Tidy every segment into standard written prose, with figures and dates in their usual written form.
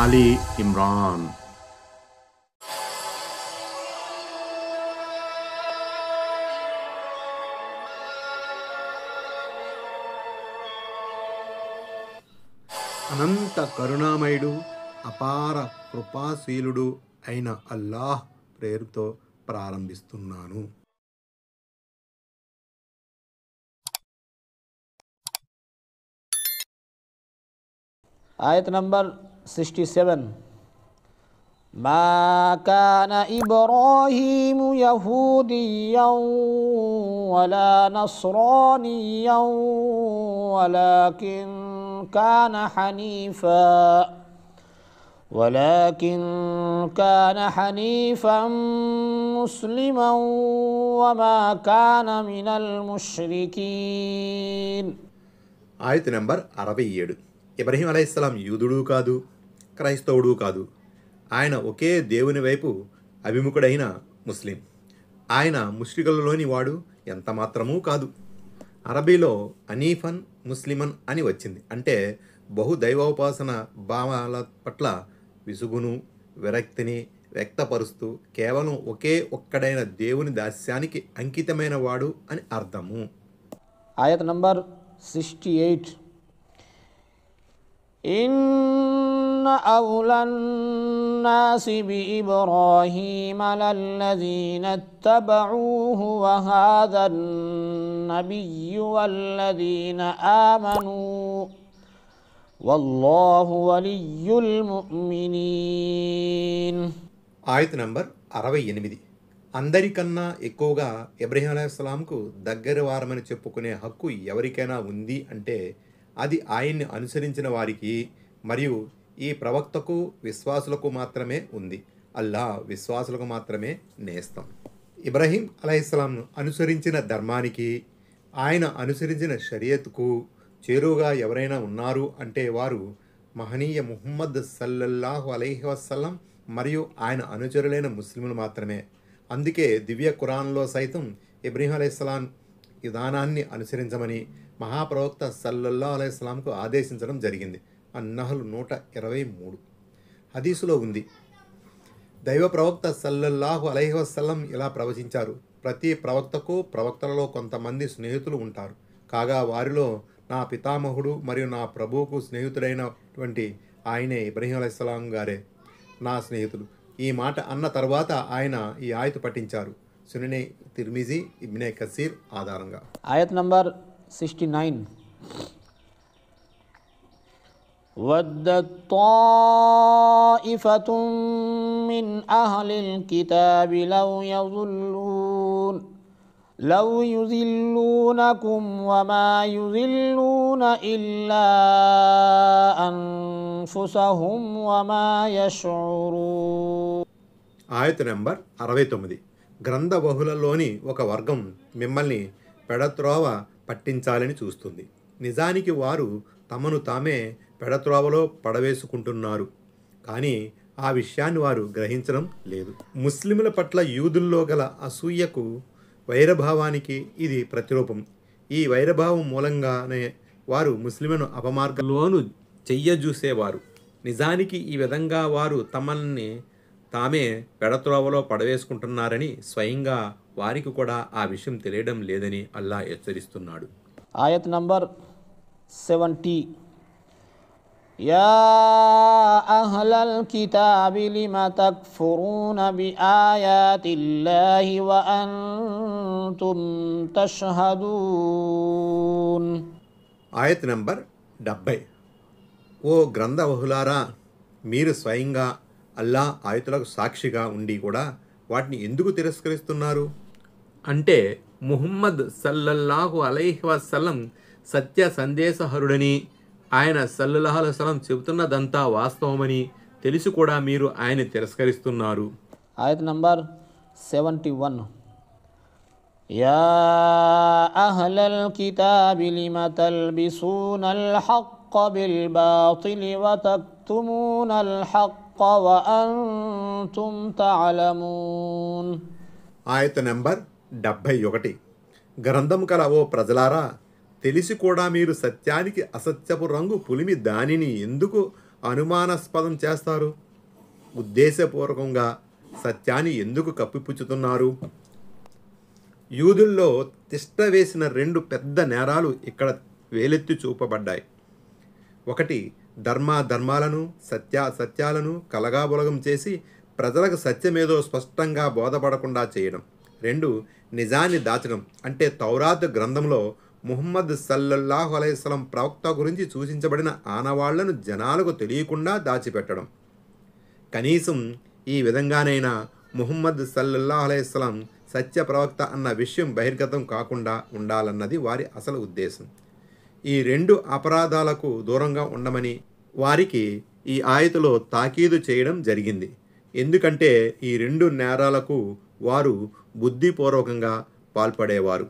Ali Imran. అనంత కరుణామయుడు, అపార కృపాశీలుడు అయిన అల్లాహ్ పేరుతో ప్రారంభిస్తున్నాను. Ayat number 67. ما كان إبراهيم يهوديا ولا نصرانيا ولكن كان حنيفا مسلما وما كان من المشركين. ఆయత నంబర్ 67. ఇబ్రహీం అలైహిస్సలాం యూదుడు కాదు, క్రైస్తవుడు కాదు. ఆయన ఒకే దేవుని వైపు అభిముఖుడైన ముస్లిం. ఆయన ముష్రికులలోని వాడు ఎంత మాత్రమూ కాదు. అరబీలో అనీఫన్ ముస్లిమన్ అని వచ్చింది. అంటే బహుదైవోపాసన భావాల పట్ల విసుగును, విరక్తిని వ్యక్తపరుస్తూ కేవలం ఒకే ఒక్కడైన దేవుని దాస్యానికి అంకితమైన వాడు అని అర్థము. ఆయత్ నంబర్ 68. إن أولى الناس بإبراهيم للذين اتبعوه وهذا النبي والذين آمنوا والله ولي المؤمنين. ఆయత్ నంబర్ 68. అందరికన్నా ఎక్కువగా ఇబ్రహీం అలైహిస్సలాంకు దగ్గర వారమని చెప్పుకునే హక్కు ఎవరికైనా ఉంది అంటే అది ఆయన్ని అనుసరించిన వారికి మరియు ఈ ప్రవక్తకు విశ్వాసులకు మాత్రమే ఉంది. అల్లా విశ్వాసులకు మాత్రమే నేస్తం. ఇబ్రహీం అలైహిస్సలాంను అనుసరించిన ధర్మానికి, ఆయన అనుసరించిన షరియత్కు చేరువుగా ఎవరైనా ఉన్నారు అంటే వారు మహనీయ ముహమ్మద్ సల్లల్లాహు అలైహి వసల్లం మరియు ఆయన అనుచరులైన ముస్లింలు మాత్రమే. అందుకే దివ్య ఖురాన్లో సైతం ఇబ్రహీం అలైహిస్సలాం విధానాన్ని అనుసరించమని మహాప్రవక్త సల్లల్లాహు అలైహి వసల్లంకు ఆదేశించడం జరిగింది. అన్నహలు 123. హదీసులో ఉంది, దైవ ప్రవక్త సల్లల్లాహు అలైహి వసల్లం ఇలా ప్రవచించారు: ప్రతి ప్రవక్తకు ప్రవక్తలలో కొంతమంది స్నేహితులు ఉంటారు. కాగా వారిలో నా పితామహుడు మరియు నా ప్రభువుకు స్నేహితుడైనటువంటి ఆయనే ఇబ్రహీం అలైహిస్సలాం గారే నా స్నేహితులు. ఈ మాట అన్న తర్వాత ఆయన ఈ ఆయతు పఠించారు. సుననే తిర్మిజీ, ఇబ్నే కసీర్ ఆధారంగా. ఆయత్ నంబర్ 69. వద్దత్ తాయిఫతుం మిన్ అహ్లిల్ కితాబి లౌ యుజిల్లూనకుం వమా యుజిల్లూన ఇల్లా అన్ఫుసహుం వమా యష్ఉరూన్. ఆయత్ నంబర్ 69. గ్రంథ బహుళలోని ఒక వర్గం మిమ్మల్ని పెడత్రోవ పట్టించాలని చూస్తుంది. నిజానికి వారు తమను తామే పెడత్రోవలో పడవేసుకుంటున్నారు, కానీ ఆ విషయాన్ని వారు గ్రహించడం లేదు. ముస్లింల పట్ల యూదుల్లో గల అసూయకు, వైరభావానికి ఇది ప్రతిరూపం. ఈ వైరభావం మూలంగానే వారు ముస్లింలను అపమార్గంలోను చెయ్యజూసేవారు. నిజానికి ఈ విధంగా వారు తమల్ని తామే పెడత్రోవలో పడవేసుకుంటున్నారని స్వయంగా వారికి కూడా ఆ విషయం తెలియడం లేదని అల్లా హెచ్చరిస్తున్నాడు. ఆయత్ నంబర్ 70. యా అహ్లల్ కితాబి లిమ తక్ఫురూన బిఆయాతిల్లాహి వ అంతుం తష్హదూన్. ఆయత్ నంబర్ 70. ఓ గ్రంథ బహులారా, మీరు స్వయంగా అల్లా ఆయతులకు సాక్షిగా ఉండి కూడా వాటిని ఎందుకు తిరస్కరిస్తున్నారు? అంటే ముహమ్మద్ సల్లల్లాహు అలైహి వసల్లం సత్య సందేశహరుడని, ఆయన సల్లల్లాహు అలైహి వసల్లం చెబుతున్నదంతా వాస్తవమని తెలిసి కూడా మీరు ఆయన తిరస్కరిస్తున్నారు. ఆయత్ నంబర్ 71. యా అహ్లల్ కితాబి లిమ తల్బిసూనల్ హక్క బిల్ బాతిలి వ తక్తుమూనల్ హక్క వ అంతుం తఅలమూన్. ఆయత్ నంబర్ 71. గ్రంథం కల ఓ ప్రజలారా, తెలిసి కూడా మీరు సత్యానికి అసత్యపు రంగు పులిమి దానిని ఎందుకు అనుమానాస్పదం చేస్తారు? ఉద్దేశపూర్వకంగా సత్యాన్ని ఎందుకు కప్పిపుచ్చుతున్నారు? యూదుల్లో తిష్ట వేసిన 2 పెద్ద నేరాలు ఇక్కడ వేలెత్తి చూపబడ్డాయి. ఒకటి, ధర్మాలను సత్యాలను కలగాబులగం చేసి ప్రజలకు సత్యమేదో స్పష్టంగా బోధపడకుండా చేయడం. 2, నిజాన్ని దాచడం. అంటే తౌరాత్ గ్రంథంలో ముహమ్మద్ సల్లల్లాహు అలైహి వసల్లం ప్రవక్త గురించి సూచించబడిన ఆనవాళ్లను జనాలకు తెలియకుండా దాచిపెట్టడం. కనీసం ఈ విధంగానైనా ముహమ్మద్ సల్లల్లాహు అలైహి వసల్లం సత్య ప్రవక్త అన్న విషయం బహిర్గతం కాకుండా ఉండాలన్నది వారి అసలు ఉద్దేశం. ఈ 2 అపరాధాలకు దూరంగా ఉండమని వారికి ఈ ఆయతులో తాకీదు చేయడం జరిగింది. ఎందుకంటే ఈ 2 నేరాలకు వారు బుద్ధిపూర్వకంగా పాల్పడేవారు.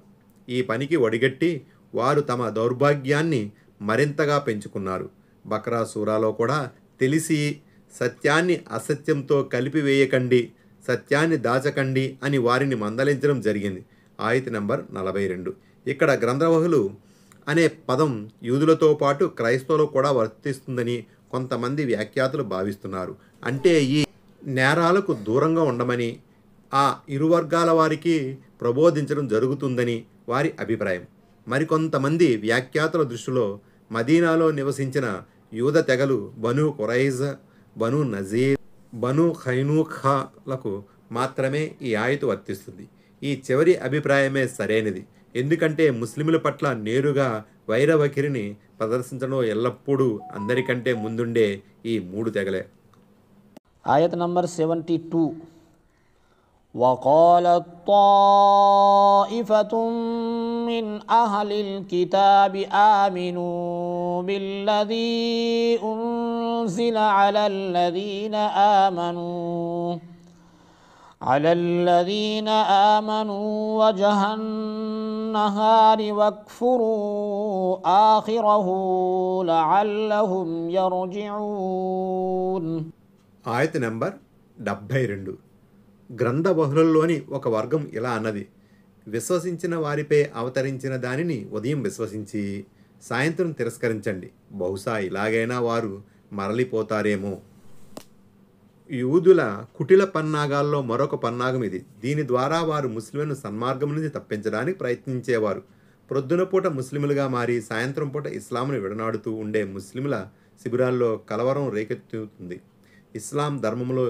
ఈ పనికి ఒడిగట్టి వారు తమ దౌర్భాగ్యాన్ని మరింతగా పెంచుకున్నారు. బక్రా సూరాలో కూడా తెలిసి సత్యాన్ని అసత్యంతో కలిపివేయకండి, సత్యాన్ని దాచకండి అని వారిని మందలించడం జరిగింది. ఆయత్ నంబర్ 42. ఇక్కడ గ్రంథవహులు అనే పదం యూదులతో పాటు క్రైస్తవులకు కూడా వర్తిస్తుందని కొంతమంది వ్యాఖ్యాతులు భావిస్తున్నారు. అంటే ఈ నేరాలకు దూరంగా ఉండమని ఆ ఇరు వర్గాల వారికి ప్రబోధించడం జరుగుతుందని వారి అభిప్రాయం. మరికొంతమంది వ్యాఖ్యాతుల దృష్టిలో మదీనాలో నివసించిన యూద తెగలు బను ఖురైజ్, బను నజీర్, బను ఖైనూఖాలకు మాత్రమే ఈ ఆయతు వర్తిస్తుంది. ఈ చివరి అభిప్రాయమే సరైనది. ఎందుకంటే ముస్లింల పట్ల నేరుగా వైరవకిరిని ప్రదర్శించడం ఎల్లప్పుడూ అందరికంటే ముందుండే ఈ 3 తెగలే. ఆయత్ నంబర్ 72. وقالت طائفة من أهل الكتاب آمنوا بالذي أنزل على الذين آمنوا وجه النهار واكفروا آخره لعلهم يرجعون. ఆయత్ నంబర్ 72. గ్రంథబహుళంలోని ఒక వర్గం ఇలా అన్నది: విశ్వసించిన వారిపై అవతరించిన దానిని ఉదయం విశ్వసించి సాయంత్రం తిరస్కరించండి, బహుశా ఇలాగైనా వారు మరలిపోతారేమో. యూదుల కుటిల పన్నాగాల్లో మరొక పన్నాగం ఇది. దీని ద్వారా వారు ముస్లింలను సన్మార్గం నుంచి తప్పించడానికి ప్రయత్నించేవారు. ప్రొద్దునపూట ముస్లింలుగా మారి సాయంత్రం పూట ఇస్లాంను విడనాడుతూ ఉండే ముస్లింల శిబిరాల్లో కలవరం రేకెత్తుతుంది. ఇస్లాం ధర్మంలో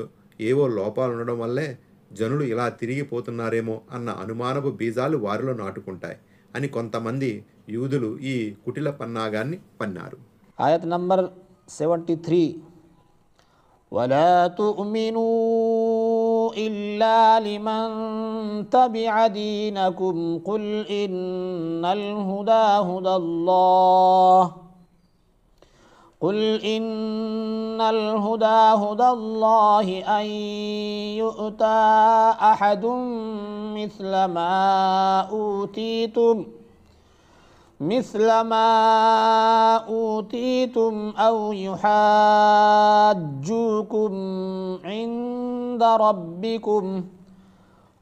ఏవో లోపాలు ఉండడం వల్లే జనులు ఇలా తిరిగిపోతున్నారేమో అన్న అనుమానపు బీజాలు వారిలో నాటుకుంటాయి అని కొంతమంది యూదులు ఈ కుటిల పన్నాగాన్ని పన్నారు. ఆయత్ నంబర్ 73. ولا تؤمنوا إلا لمن تبع دينكم قل إن الهدى هدى الله أن يؤتى أحد مثل ما أوتيتم أو يحاجوكم عند ربكم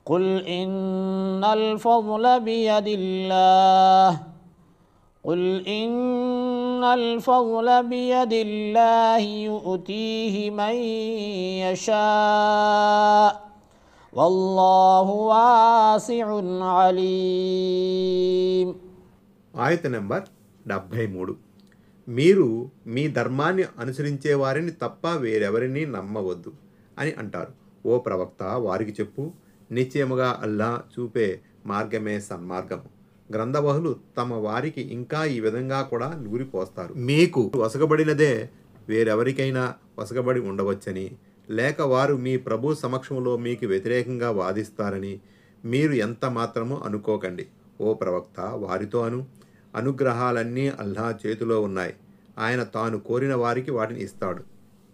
قل إن الفضل بيد الله يؤتيه من يشاء والله واسع عليم. ఆయత్ నంబర్ 73. మీరు మీ ధర్మాన్ని అనుసరించే వారిని తప్ప వేరెవరిని నమ్మవద్దు అని అంటారు. ఓ ప్రవక్త, వారికి చెప్పు, నిశ్చయముగా అల్లా చూపే మార్గమే సన్మార్గము. గ్రంథవహులు తమ వారికి ఇంకా ఈ విధంగా కూడా నూరిపోస్తారు: మీకు వసగబడినదే వేరెవరికైనా వసగబడి ఉండవచ్చని, లేక వారు మీ ప్రభు సమక్షంలో మీకు వ్యతిరేకంగా వాదిస్తారని మీరు ఎంత మాత్రమూ అనుకోకండి. ఓ ప్రవక్త, వారితో అనుగ్రహాలన్నీ అల్లా చేతిలో ఉన్నాయి. ఆయన తాను కోరిన వారికి వాటిని ఇస్తాడు.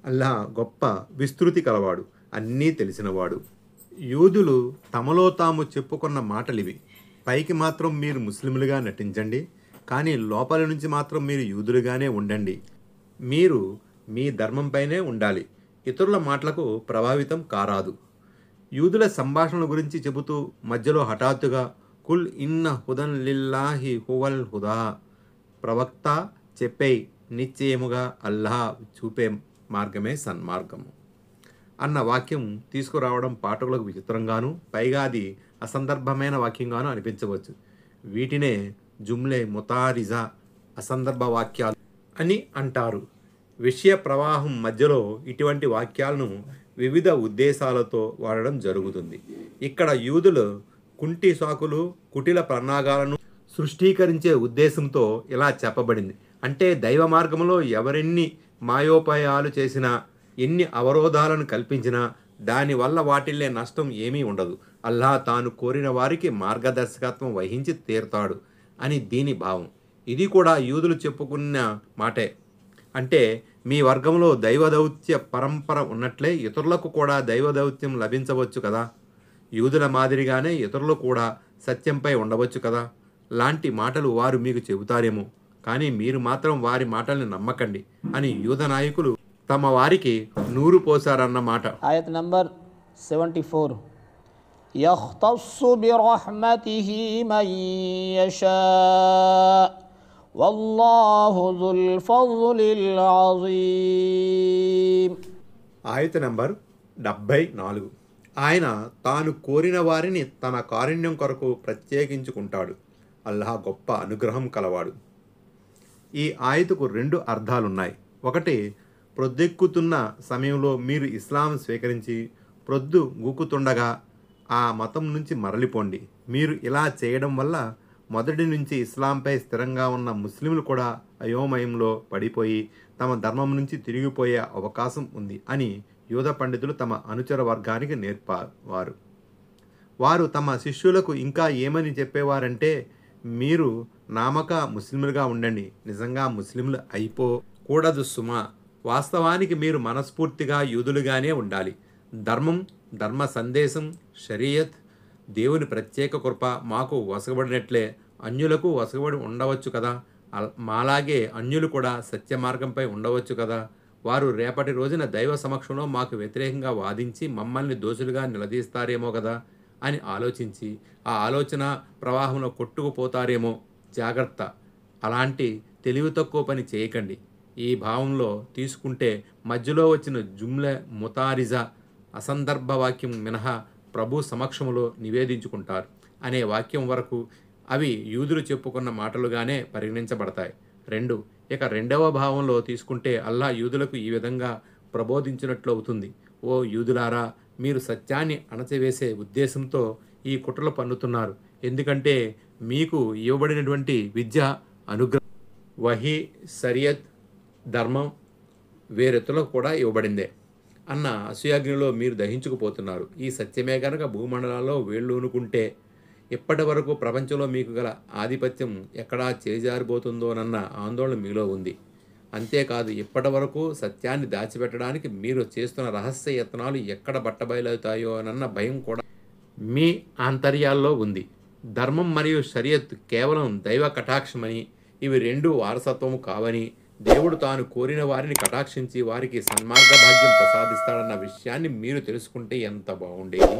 అల్లా గొప్ప విస్తృతి కలవాడు, అన్నీ తెలిసినవాడు. యూదులు తమలో తాము చెప్పుకున్న మాటలివి: పైకి మాత్రం మీరు ముస్లింలుగా నటించండి, కానీ లోపల నుంచి మాత్రం మీరు యూదులుగానే ఉండండి. మీరు మీ ధర్మంపైనే ఉండాలి, ఇతరుల మాటలకు ప్రభావితం కారాదు. యూదుల సంభాషణల గురించి చెబుతూ మధ్యలో హఠాత్తుగా కుల్ ఇన్న హుదన్ లిల్లాహి హువల్ హుదా, ప్రవక్త చెప్పేయ్, నిశ్చయముగా అల్లాహ్ చూపే మార్గమే సన్మార్గము అన్న వాక్యం తీసుకురావడం పాఠకులకు విచిత్రంగాను, పైగా అది అసందర్భమైన వాక్యంగాను అనిపించవచ్చు. వీటినే జుమ్లే ముతారిజా, అసందర్భ వాక్యాలు అని అంటారు. విషయ ప్రవాహం మధ్యలో ఇటువంటి వాక్యాలను వివిధ ఉద్దేశాలతో వాడడం జరుగుతుంది. ఇక్కడ యూదులు కుంటి సాకులు, కుటిల పన్నాగాలను సృష్టీకరించే ఉద్దేశంతో ఇలా చెప్పబడింది. అంటే దైవ మార్గంలో ఎవరెన్ని మాయోపాయాలు చేసినా, ఎన్ని అవరోధాలను కల్పించినా దానివల్ల వాటిల్లే నష్టం ఏమీ ఉండదు. అల్లా తాను కోరిన వారికి మార్గదర్శకత్వం వహించి తీరుతాడు అని దీని భావం. ఇది కూడా యూదులు చెప్పుకున్న మాటే. అంటే మీ వర్గంలో దైవదౌత్య పరంపర ఉన్నట్లే ఇతరులకు కూడా దైవదౌత్యం లభించవచ్చు కదా, యూదుల మాదిరిగానే ఇతరులు కూడా సత్యంపై ఉండవచ్చు కదా లాంటి మాటలు వారు మీకు చెబుతారేమో, కానీ మీరు మాత్రం వారి మాటల్ని నమ్మకండి అని యూద నాయకులు తమ వారికి నూరు పోశారన్నమాట. ఆయత్ నంబర్ 74. యఖ్తస్సు బిరహ్మతిహి మన్ యషా వల్లాహు జుల్ ఫజ్లిల్ అజీమ్. ఆయత నంబర్ 74. ఆయన తాను కోరిన వారిని తన కారుణ్యం కొరకు ప్రత్యేకించుకుంటాడు. అల్లాహ్ గొప్ప అనుగ్రహం కలవాడు. ఈ ఆయతకు 2 అర్థాలున్నాయి. ఒకటి, ప్రొద్దెక్కుతున్న సమయంలో మీరు ఇస్లాం స్వీకరించి ప్రొద్దు గూకుతుండగా ఆ మతం నుంచి మరలిపోండి. మీరు ఇలా చేయడం వల్ల మొదటి నుంచి ఇస్లాంపై స్థిరంగా ఉన్న ముస్లింలు కూడా అయోమయంలో పడిపోయి తమ ధర్మం నుంచి తిరిగిపోయే అవకాశం ఉంది అని యూద పండితులు తమ అనుచర వర్గానికి నేర్పేవారు. వారు తమ శిష్యులకు ఇంకా ఏమని చెప్పేవారంటే, మీరు నామక ముస్లింలుగా ఉండండి, నిజంగా ముస్లింలు అయిపోకూడదు సుమా. వాస్తవానికి మీరు మనస్ఫూర్తిగా యూదులుగానే ఉండాలి. ధర్మం, ధర్మ సందేశం, షరియత్, దేవుని ప్రత్యేక కృప మాకు వసగబడినట్లే అన్యులకు వసగబడి ఉండవచ్చు కదా. మాలాగే అన్యులు కూడా సత్య మార్గంపై ఉండవచ్చు కదా. వారు రేపటి రోజున దైవ సమక్షంలో మాకు వ్యతిరేకంగా వాదించి మమ్మల్ని దోషులుగా నిలదీస్తారేమో కదా అని ఆలోచించి ఆ ఆలోచన ప్రవాహంలో కొట్టుకుపోతారేమో. జాగ్రత్త, అలాంటి తెలివి తక్కువ పని చేయకండి. ఈ భావంలో తీసుకుంటే మధ్యలో వచ్చిన జుమ్లే ముతారిజా, అసందర్భ వాక్యం మినహా ప్రభు సమక్షంలో నివేదించుకుంటారు అనే వాక్యం వరకు అవి యూదులు చెప్పుకున్న మాటలుగానే పరిగణించబడతాయి. 2, ఇక రెండవ భావంలో తీసుకుంటే అల్లా యూదులకు ఈ విధంగా ప్రబోధించినట్లు అవుతుంది. ఓ యూదులారా, మీరు సత్యాన్ని అణచివేసే ఉద్దేశంతో ఈ కుట్రలు పన్నుతున్నారు. ఎందుకంటే మీకు ఇవ్వబడినటువంటి విద్య, అనుగ్రహం, వహీ, షరియత్, ధర్మం వేరెత్తులకు కూడా ఇవ్వబడిందే అన్న అసూయాగ్నిలో మీరు దహించుకుపోతున్నారు. ఈ సత్యమే గనక భూమండలాల్లో వేళ్ళూనుకుంటే ఇప్పటి వరకు ప్రపంచంలో మీకు గల ఆధిపత్యం ఎక్కడా చేజారిపోతుందోనన్న ఆందోళన మీలో ఉంది. అంతేకాదు, ఇప్పటి వరకు సత్యాన్ని దాచిపెట్టడానికి మీరు చేస్తున్న రహస్య యత్నాలు ఎక్కడ బట్టబయలవుతాయో అన్న భయం కూడా మీ ఆంతర్యాల్లో ఉంది. ధర్మం మరియు షరియత్ కేవలం దైవ కటాక్షమని, ఇవి 2 వారసత్వము కావని, దేవుడు తాను కోరిన వారిని కటాక్షించి వారికి సన్మార్గ భాగ్యం ప్రసాదిస్తాడన్న విషయాన్ని మీరు తెలుసుకుంటే ఎంత బాగుండేది.